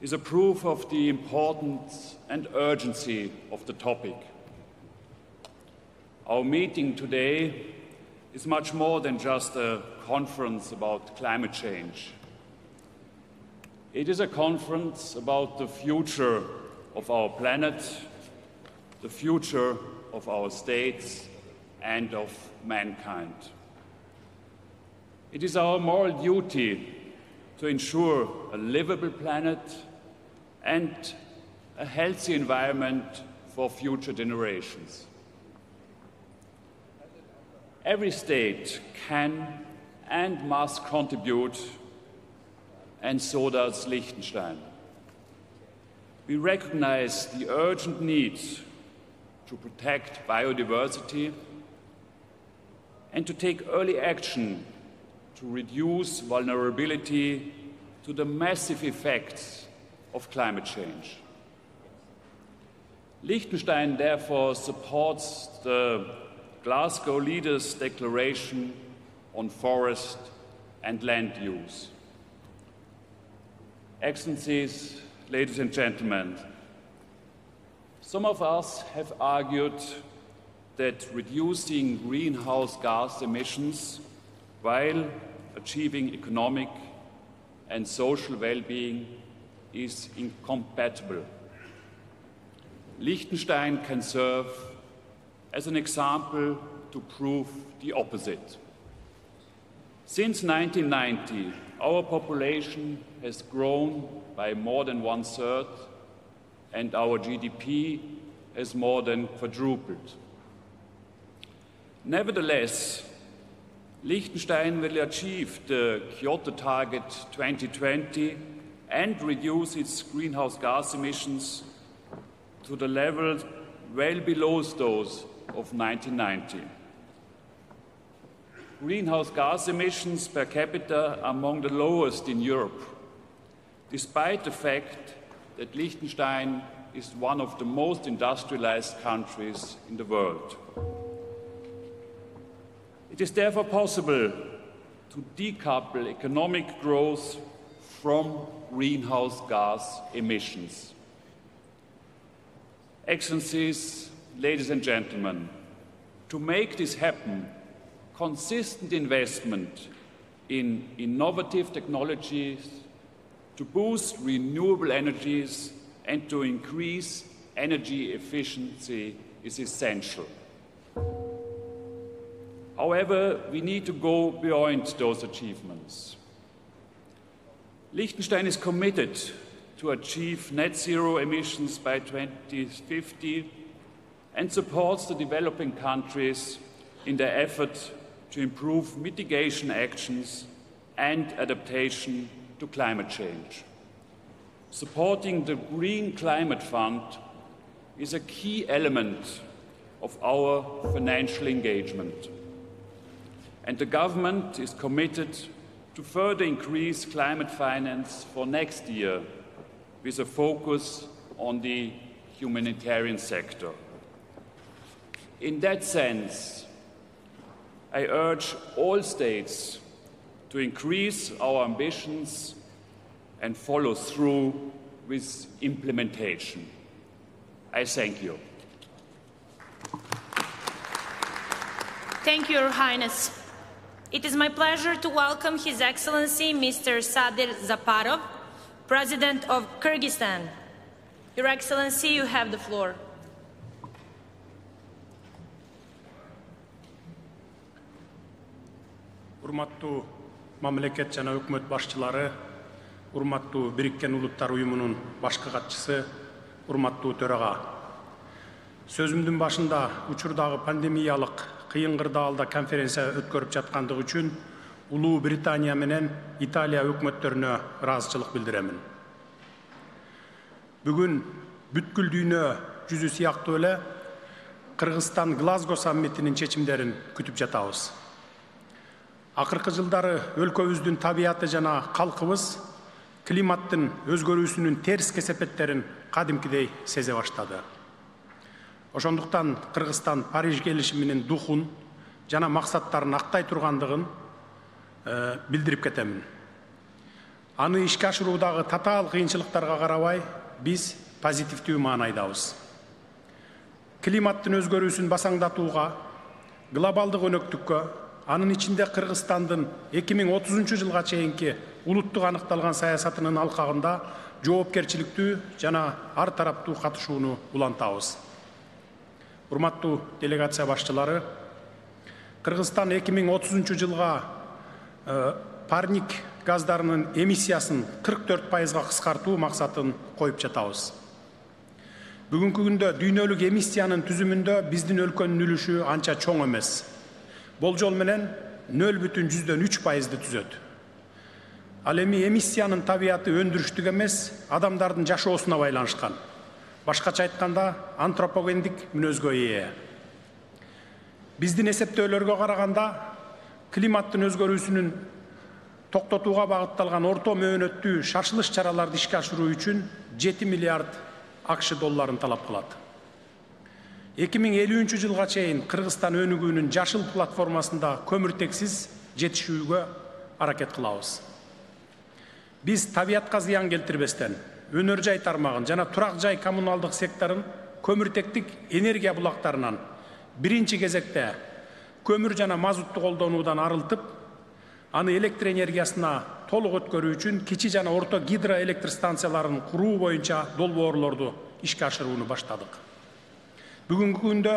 [SPEAKER 14] is a proof of the importance and urgency of the topic. Our meeting today is much more than just a conference about climate change. It is a conference about the future of our planet, the future of our states and of mankind. It is our moral duty to ensure a livable planet and a healthy environment for future generations. Every state can and must contribute, and so does Liechtenstein. We recognize the urgent need to protect biodiversity and to take early action to reduce vulnerability to the massive effects of climate change. Liechtenstein therefore supports the Glasgow Leaders' Declaration on Forest and Land Use. Excellencies, ladies and gentlemen, some of us have argued that reducing greenhouse gas emissions while achieving economic and social well-being is incompatible. Liechtenstein can serve as an example to prove the opposite. Since 1990, our population has grown by more than 1/3, and our GDP has more than quadrupled. Nevertheless, Liechtenstein will achieve the Kyoto target 2020 and reduce its greenhouse gas emissions to the level well below those of 1990. Greenhouse gas emissions per capita are among the lowest in Europe, despite the fact that Liechtenstein is one of the most industrialized countries in the world. It is therefore possible to decouple economic growth from greenhouse gas emissions. Excellencies, ladies and gentlemen, to make this happen, consistent investment in innovative technologies, to boost renewable energies and to increase energy efficiency is essential. However, we need to go beyond those achievements. Liechtenstein is committed to achieve net zero emissions by 2050 and supports the developing countries in their effort to improve mitigation actions and adaptation to climate change. Supporting the Green Climate Fund is a key element of our financial engagement. And the government is committed to further increase climate finance for next year with a focus on the humanitarian sector. In that sense, I urge all states to increase our ambitions and follow through with implementation. I thank you.
[SPEAKER 10] Thank you, Your Highness. It is my pleasure to welcome His Excellency Mr. Sadir Zaparov, President of Kyrgyzstan. Your Excellency, you have the floor.
[SPEAKER 15] Урматтуу мамлекет жана өкмөт башчылары, урматтуу Бириккен Улуттар Уюмунун башкы катчысы, урматтуу төрага. Сөзүмдүн башында учурдагы пандемиялык кыйын кырдаалда конференция өткөрүп жаткандыгы үчүн Улуу Британия менен Италия өкмөттөрүнө ыраазычылык билдиремин. Бүгүн бүткүл дүйнө жүзү сыяктуу эле Кыргызстан Глазго саммитинин чечимдерин күтүп жатабыз. Акыркы жылдары өлкөбүздүн табияты жана калкыбыз климаттын өзгөрүүсүнүн терс кесепеттерин кадимкидей сезе баштады. Ошондуктан Кыргызстан Париж келишиминин духун жана максаттарын актай тургандыгын билдирип кетемин. Аны ишке ашыруудагы татаал кыйынчылыктарга карабай, биз позитивдүү маанайдабыз. Климаттын өзгөрүүсүн басаңдатууга, глобалдык өнөктүккө, анын ичинде Кыргызстандын 2030 жылга чейинки улуттук аныкталган саясатынын алкагында жоопкерчиликтүү жана ар тараптуу катышууну улантабыз. Урматтуу делегация башчылары, Кыргызстан 2030 жылга парник газдарынын эмиссиясын 44%га кыскартуу максатын коюп жатабыз. Бүгүнкү күндө дүйнөлүк эмиссиянын түзүмүндө биздин өлкөнүн үлүшү анча чоң эмес. Болжол менен 0,3% түзөт. Ал эми эмиссиянын табияты өндүрүштүк эмес, адамдардын жашоосуна байланышкан. Башкача айтканда, антропогендик мүнөзгө ээ. Биздин эсептөөлөргө караганда, климаттын өзгөрүүсүнүн токтотууга багытталган орто мөөнөттүү шашылыш чараларды ишке ашыруу үчүн 7 миллиард ақш долларын талап кылат. 2050 жылга чейин Кыргызстан өнүгүүнүн жашыл платформасында көмүртексиз жетишүүгө аракет кылабыз. Биз табиатка зыян келтирбестен, өнөр жай тармагын жана турак жай коммуналдык секторун көмүртектик энергия булактарынан биринчи кезекте көмүр жана мазутту колдонуудан арылтып, аны электр энергиясына толук өткөрүү үчүн кичи жана орто гидроэлектр станцияларын куруу боюнча долбоорлорду ишке ашырууну баштадык. Бүгүнкү күндө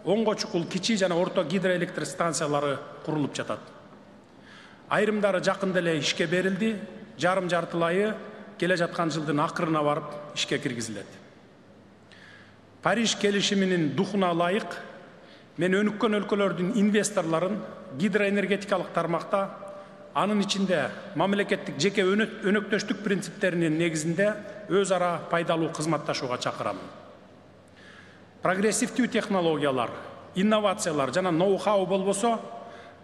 [SPEAKER 15] 10 чукул кичи жана орто гидроэлектр станциялары курулуп жатат. Айрымдары жакында эле ишке берилди, жарым-жартылайы келе жаткан жылдын акырына барып ишке киргизилет. Париж келишиминин духуна ылайык, мен өнүккөн өлкөлөрдүн инвесторлорун гидроэнергетикалык тармакта, анын ичинде мамлекеттик жеке өнөктөштүк принциптеринин негизинде өз ара пайдалуу кызматташууга чакырамын. Прогрессивдүү технологиялар, инновациялар жана ноу-хау болбосо,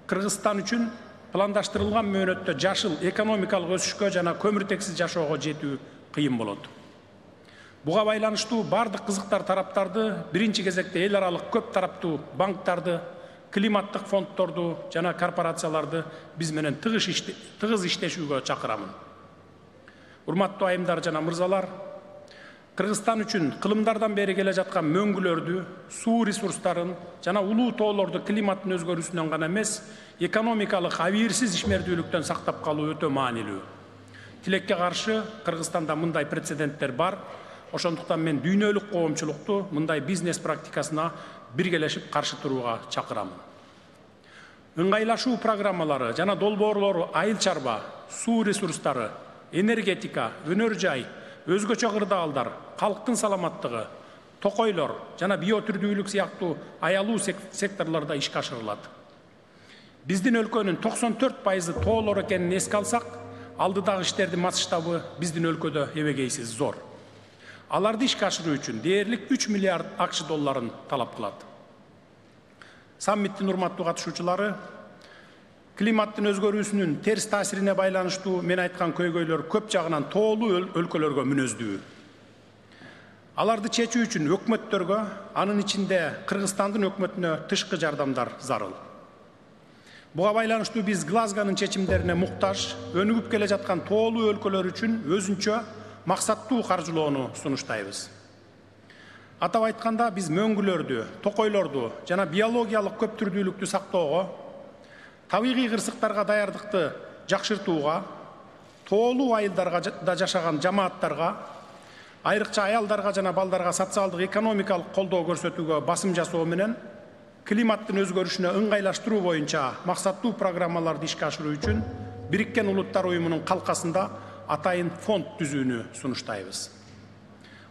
[SPEAKER 15] Кыргызстан үчүн пландаштырылган мөөнөттө жашыл экономикалык өсүшкө жана көмүртексиз жашоого жетүү кыйын болот. Буга байланыштуу бардык кызыктар тараптарды биринчи кезекте эл аралык көп тараптуу банктарды, климаттык фонддорду жана корпорацияларды биз менен тыгыз иштешүүгө чакырамын. Урматтуу айымдар жана мырзалар, Кыргызстан үчүн кылымдардан бери келе жаткан мөңгүлөрдү, суу ресурстарын жана улуу тоолорду климаттын өзгөрүүсүнөн гана эмес, экономикалык абийирсиз ишмердүүлүктөн сактап калуу өтө маанилүү. Тилекке каршы Кыргызстанда мындай прецеденттер бар. Ошондуктан мен дүйнөлүк коомчулукту мындай бизнес практикасына биргелешип каршы турууга чакырамын. Ыңгайлашуу программалары жана долбоорлору айыл чарба, суу ресурстары, энергетика, өнөр жай, өзгөчө кырдаалдар, калктын саламаттыгы, токойлор жана биотүрдүүлүк сыяктуу аялуу секторлордо ишке ашырылат. Биздин өлкөнүн 94% тоолор экенин эске алсак, алдыдагы иштердин масштабы биздин өлкөдө эбегейсиз зор. Аларды ишке ашыруу үчүн дээрлик 3 миллиард акш долларын талап кылат. Саммиттин урматтуу катышуучулары, климаттын өзгөрүүсүнүн терс таасирине байланыштуу мен айткан көйгөйлөр көп жагынан тоолуу өлкөлөргө мүнөздүү. Аларды чечүү үчүн өкмөттөргө, анын ичинде Кыргызстандын өкмөтүнө тышкы жардамдар зарыл. Буга байланыштуу биз Глазгонун чечимдерине муктаж, өнүгүп келе жаткан тоолуу өлкөлөр үчүн өзүнчө максаттуу каржылоону сунуштайбыз. Атап айтканда, биз мөңгүлөрдү, токойлорду жана биологиялык көптүрдүүлүктү сактоого, табигый кырсыктарга даярдыкты жакшыртууга, тоолуу айылдарга да жашаган жамааттарга, айрыкча аялдарга жана балдарга социалдык экономикалык колдоо көрсөтүүгө басым жасоо менен климаттын өзгөрүшүнө ыңгайлаштыруу боюнча максаттуу программаларды ишке ашыруу үчүн Бириккен Улуттар уюмунун калкасында атайын фонд түзүүнү сунуштайбыз.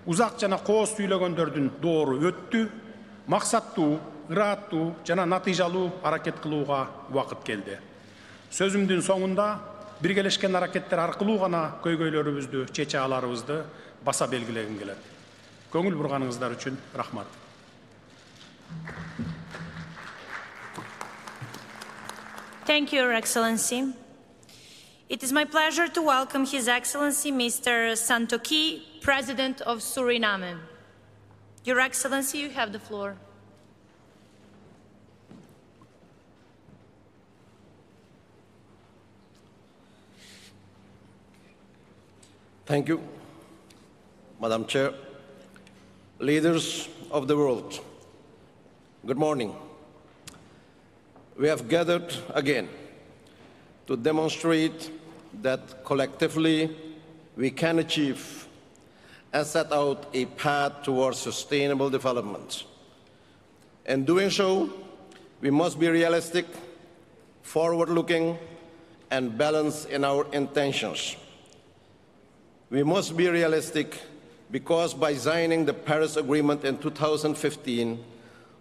[SPEAKER 15] Узак жана кооз сүйлөгөндөрдүн доору өттү, максаттуу, ырааттуу жана натыйжалуу аракет кылууга убакыт келди. Сөзүмдүн соңунда биргелешкен аракеттер аркылуу гана көйгөйлөрүбүздү чече аларыбызды баса белгилегим келет. Көңүл бурганыңыздар үчүн рахмат.
[SPEAKER 10] Thank you, Your Excellency. It is my pleasure to welcome His Excellency Mr. Santoki, President of Suriname. Your Excellency, you have the floor.
[SPEAKER 16] Thank you, Madam Chair. Leaders of the world, good morning. We have gathered again to demonstrate that collectively we can achieve and set out a path towards sustainable development. In doing so, we must be realistic, forward-looking, and balanced in our intentions. We must be realistic because by signing the Paris Agreement in 2015,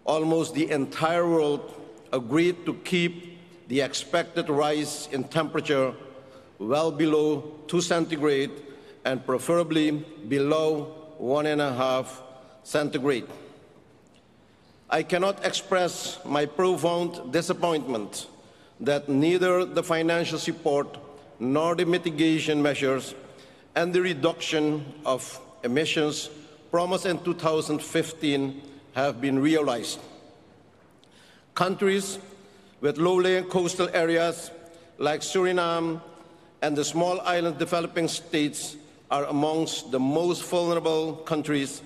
[SPEAKER 16] almost the entire world agreed to keep the expected rise in temperature well below 2 centigrade and preferably below 1.5 centigrade. I cannot express my profound disappointment that neither the financial support nor the mitigation measures and the reduction of emissions promised in 2015 have been realized. Countries with low-lying coastal areas like Suriname and the small island developing states are amongst the most vulnerable countries,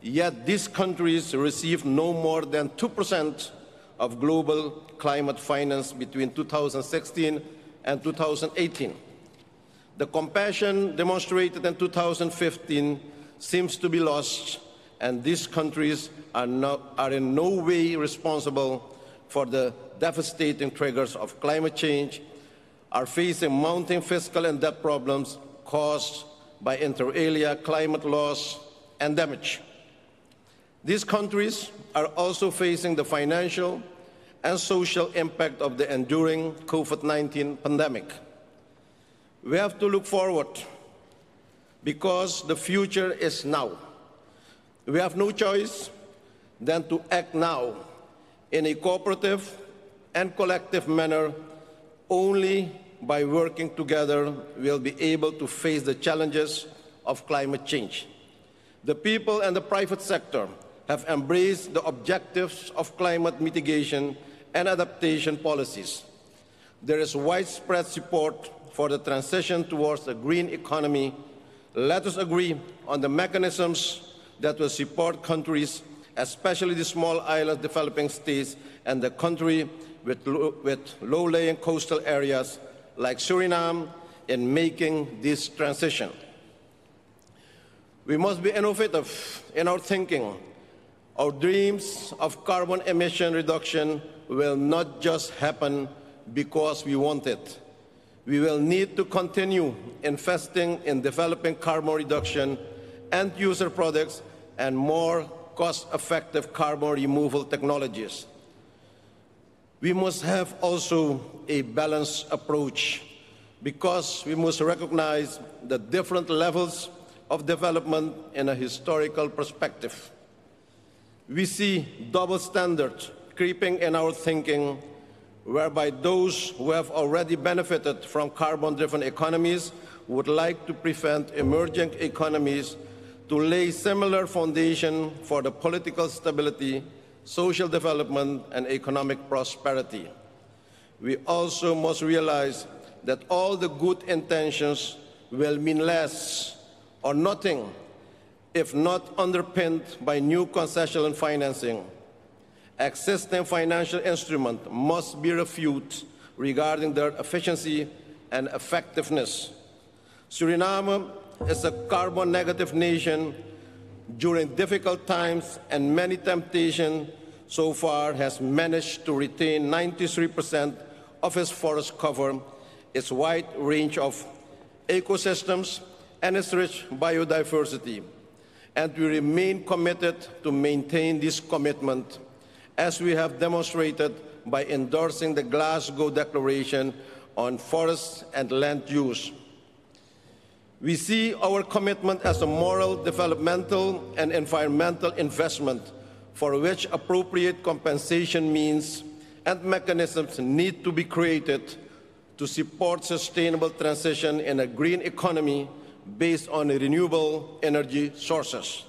[SPEAKER 16] yet these countries receive no more than 2% of global climate finance between 2016 and 2018. The compassion demonstrated in 2015 seems to be lost, and these countries are in no way responsible for the devastating triggers of climate change, are facing mounting fiscal and debt problems caused by inter alia climate loss and damage. These countries are also facing the financial and social impact of the enduring COVID-19 pandemic. We have to look forward because the future is now. We have no choice than to act now in a cooperative and collective manner. Only by working together we'll be able to face the challenges of climate change. The people and the private sector have embraced the objectives of climate mitigation and adaptation policies. There is widespread support for the transition towards a green economy. Let us agree on the mechanisms that will support countries, especially the small island developing states and the country with low-lying coastal areas like Suriname in making this transition. We must be innovative in our thinking. Our dreams of carbon emission reduction will not just happen because we want it. We will need to continue investing in developing carbon reduction, end-user products, and more cost-effective carbon removal technologies. We must have also a balanced approach because we must recognize the different levels of development in a historical perspective. We see double standards creeping in our thinking, whereby those who have already benefited from carbon-driven economies would like to prevent emerging economies to lay similar foundation for the political stability, social development, and economic prosperity. We also must realize that all the good intentions will mean less or nothing if not underpinned by new concessional financing. Existing financial instruments must be reviewed regarding their efficiency and effectiveness. Suriname is a carbon-negative nation during difficult times, and many temptations so far has managed to retain 93% of its forest cover, its wide range of ecosystems, and its rich biodiversity. And we remain committed to maintain this commitment, as we have demonstrated by endorsing the Glasgow Declaration on Forests and Land Use. We see our commitment as a moral, developmental, and environmental investment for which appropriate compensation means and mechanisms need to be created to support sustainable transition in a green economy based on renewable energy sources.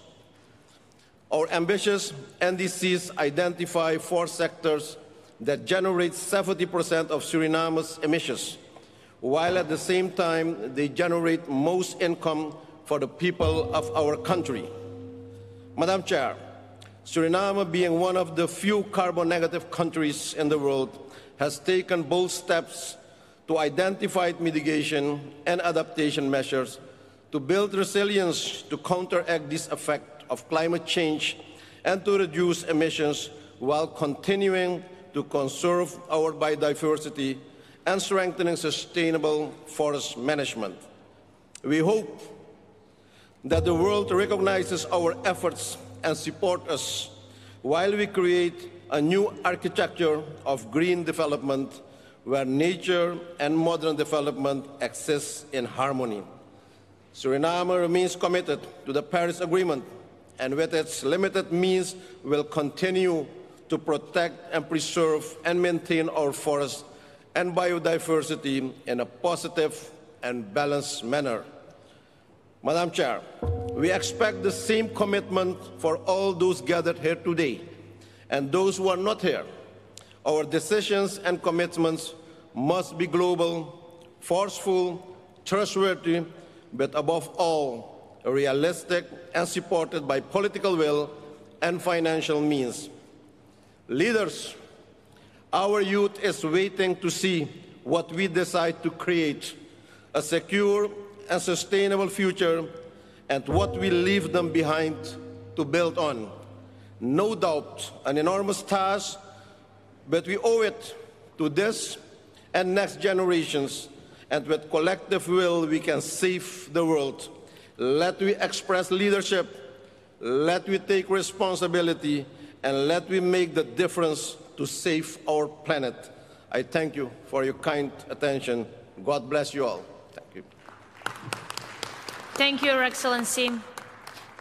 [SPEAKER 16] Our ambitious NDCs identify 4 sectors that generate 70% of Suriname's emissions, while at the same time they generate most income for the people of our country. Madam Chair, Suriname, being one of the few carbon-negative countries in the world, has taken bold steps to identify mitigation and adaptation measures to build resilience to counteract this effect of climate change and to reduce emissions while continuing to conserve our biodiversity and strengthening sustainable forest management. We hope that the world recognizes our efforts and support us while we create a new architecture of green development where nature and modern development exist in harmony. Suriname remains committed to the Paris Agreement, and with its limited means will continue to protect and preserve and maintain our forests and biodiversity in a positive and balanced manner. Madam Chair, we expect the same commitment for all those gathered here today and those who are not here. Our decisions and commitments must be global, forceful, trustworthy, but above all, realistic and supported by political will and financial means. Leaders, our youth is waiting to see what we decide to create, a secure and sustainable future, and what we leave them behind to build on. No doubt, an enormous task, but we owe it to this and next generations, and with collective will, we can save the world. Let we express leadership, let we take responsibility, and let we make the difference to save our planet. I thank you for your kind attention. God bless you all. Thank you.
[SPEAKER 10] Thank you, Your Excellency.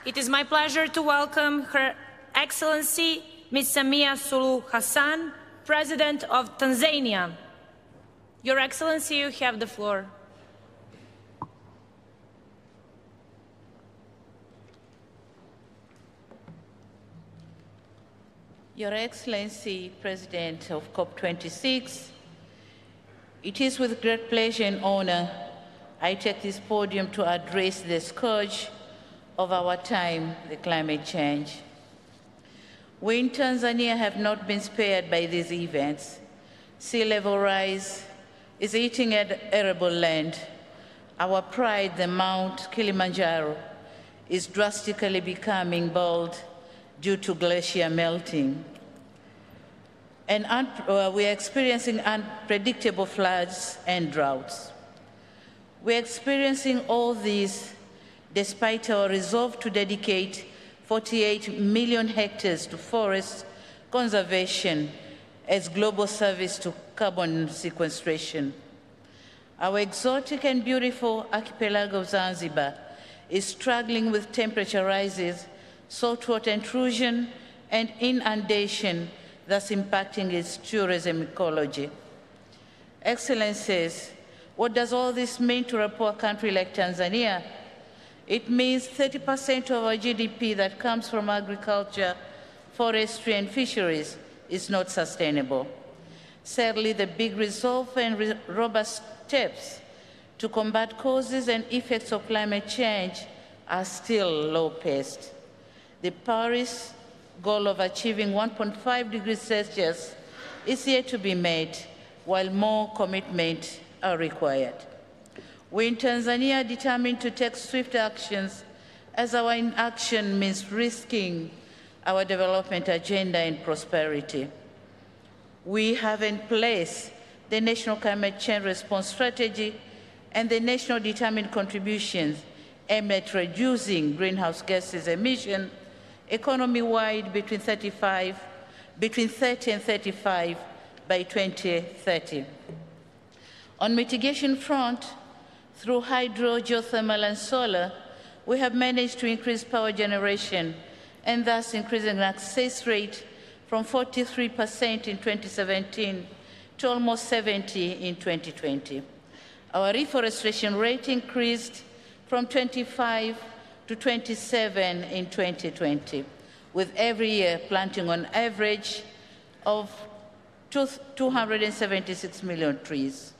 [SPEAKER 10] It is my pleasure to welcome Her Excellency Ms. Samia Suluhu Hassan, President of Tanzania. Your Excellency, you have the floor.
[SPEAKER 17] Your Excellency, President of COP26, it is with great pleasure and honor I take this podium to address the scourge of our time, the climate change. We in Tanzania have not been spared by these events. Sea level rise is eating at arable land. Our pride, the Mount Kilimanjaro, is drastically becoming bald due to glacier melting. And we are experiencing unpredictable floods and droughts. We are experiencing all these despite our resolve to dedicate 48 million hectares to forest conservation as global service to carbon sequestration. Our exotic and beautiful archipelago of Zanzibar is struggling with temperature rises, saltwater intrusion, and inundation, thus impacting its tourism ecology. Excellencies, what does all this mean to a poor country like Tanzania? It means 30% of our GDP that comes from agriculture, forestry, and fisheries is not sustainable. Sadly, the big resolve and robust steps to combat causes and effects of climate change are still low-paced. The Paris goal of achieving 1.5 degrees Celsius is yet to be made, while more commitment are required. We in Tanzania are determined to take swift actions, as our inaction means risking our development agenda and prosperity. We have in place the National Climate Change Response Strategy and the National Determined Contributions aimed at reducing greenhouse gases emission economy-wide between 30 and 35 by 2030. On mitigation front, through hydro, geothermal, and solar, we have managed to increase power generation and thus increasing the access rate from 43% in 2017 to almost 70% in 2020. Our reforestation rate increased from 25 to 27 in 2020, with every year planting on average of 276 million trees.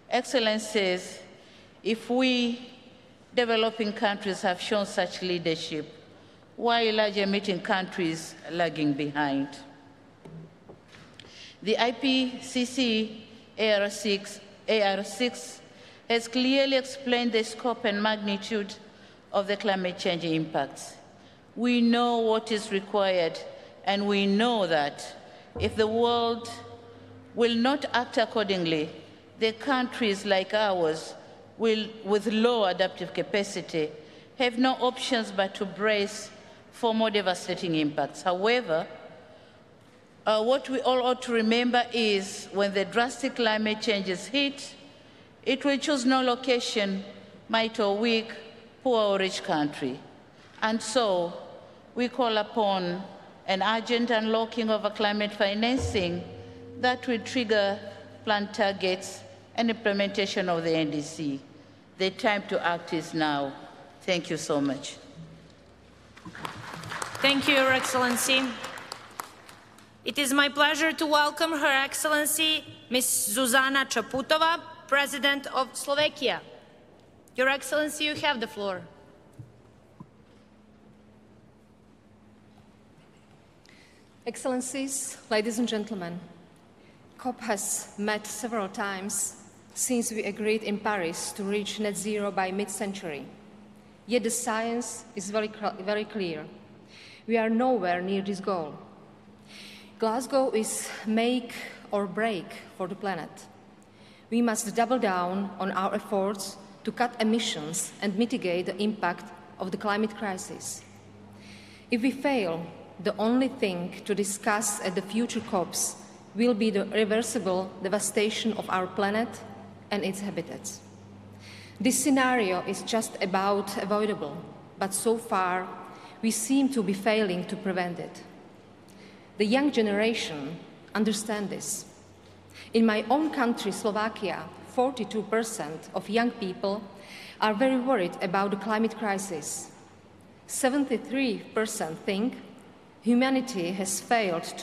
[SPEAKER 17] Excellencies, if we developing countries have shown such leadership, why large emitting countries are lagging behind? The IPCC AR6 has clearly explained the scope and magnitude of the climate change impacts. We know what is required, and we know that if the world will not act accordingly, the countries like ours with low adaptive capacity have no options but to brace for more devastating impacts. However, what we all ought to remember is when the drastic climate changes hit, it will choose no location, might or weak, poor or rich country. And so we call upon an urgent unlocking of a climate financing that will trigger planned targets and implementation of the NDC. The time to act is now. Thank you so much.
[SPEAKER 10] Thank you, Your Excellency. It is my pleasure to welcome Her Excellency Ms. Zuzana Čaputova, President of Slovakia. Your Excellency, you have the floor.
[SPEAKER 18] Excellencies, ladies and gentlemen, COP has met several times since we agreed in Paris to reach net zero by mid-century. Yet the science is very clear. We are nowhere near this goal. Glasgow is make or break for the planet. We must double down on our efforts to cut emissions and mitigate the impact of the climate crisis. If we fail, the only thing to discuss at the future COPs will be the irreversible devastation of our planet and its habitats. This scenario is just about avoidable, but so far we seem to be failing to prevent it. The young generation understand this. In my own country, Slovakia, 42% of young people are very worried about the climate crisis. 73% think humanity has failed to